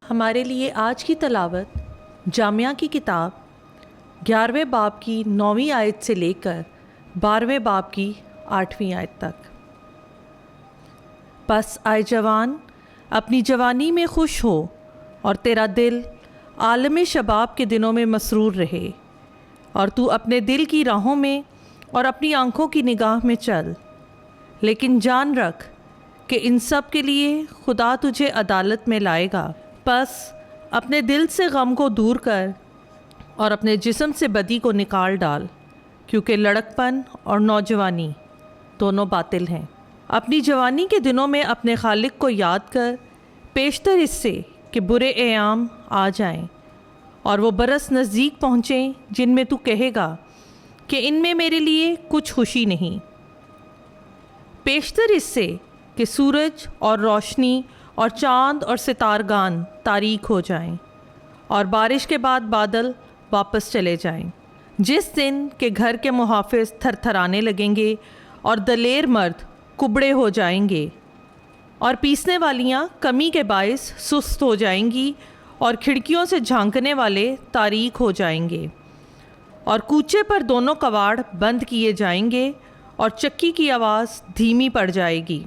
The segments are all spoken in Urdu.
ہمارے لیے آج کی تلاوت جامعہ کی کتاب 11ویں باب کی 9ویں آیت سے لے کر 12ویں باب کی 8ویں آیت تک۔ پس آئے جوان، اپنی جوانی میں خوش ہو اور تیرا دل عالم شباب کے دنوں میں مسرور رہے، اور تو اپنے دل کی راہوں میں اور اپنی آنکھوں کی نگاہ میں چل، لیکن جان رکھ کہ ان سب کے لیے خدا تجھے عدالت میں لائے گا۔ پس اپنے دل سے غم کو دور کر اور اپنے جسم سے بدی کو نکال ڈال، کیونکہ لڑکپن اور نوجوانی دونوں باطل ہیں۔ اپنی جوانی کے دنوں میں اپنے خالق کو یاد کر، پیشتر اس سے کہ برے ایام آ جائیں اور وہ برس نزدیک پہنچیں جن میں تو کہے گا کہ ان میں میرے لیے کچھ خوشی نہیں۔ پیشتر اس سے کہ سورج اور روشنی اور چاند اور ستارگان تاریک ہو جائیں اور بارش کے بعد بادل واپس چلے جائیں، جس دن کہ گھر کے محافظ تھر تھرانے لگیں گے اور دلیر مرد کبڑے ہو جائیں گے، اور پیسنے والیاں کمی کے باعث سست ہو جائیں گی، اور کھڑکیوں سے جھانکنے والے تاریک ہو جائیں گے، اور کوچے پر دونوں کواڑ بند کیے جائیں گے، اور چکی کی آواز دھیمی پڑ جائے گی،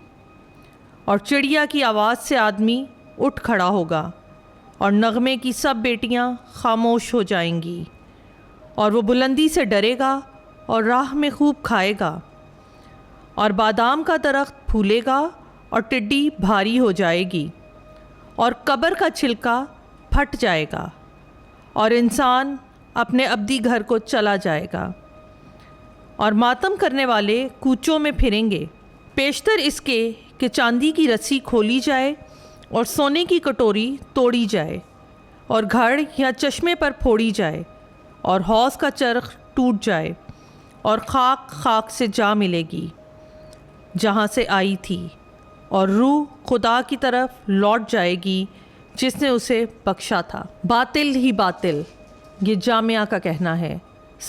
اور چڑیا کی آواز سے آدمی اٹھ کھڑا ہوگا، اور نغمے کی سب بیٹیاں خاموش ہو جائیں گی، اور وہ بلندی سے ڈرے گا اور راہ میں خوب کھائے گا، اور بادام کا درخت پھولے گا اور ٹڈی بھاری ہو جائے گی، اور قبر کا چھلکا پھٹ جائے گا، اور انسان اپنے ابدی گھر کو چلا جائے گا، اور ماتم کرنے والے کوچوں میں پھریں گے۔ پیشتر اس کے کہ چاندی کی رسی کھولی جائے اور سونے کی کٹوری توڑی جائے، اور گھڑ یا چشمے پر پھوڑی جائے، اور حوض کا چرخ ٹوٹ جائے، اور خاک خاک سے جا ملے گی جہاں سے آئی تھی، اور روح خدا کی طرف لوٹ جائے گی جس نے اسے بخشا تھا۔ باطل ہی باطل، یہ جامعہ کا کہنا ہے،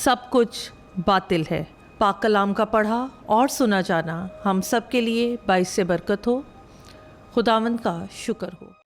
سب کچھ باطل ہے۔ پاک کلام کا پڑھا اور سنا جانا ہم سب کے لیے باعث برکت ہو۔ خداوند کا شکر ہو۔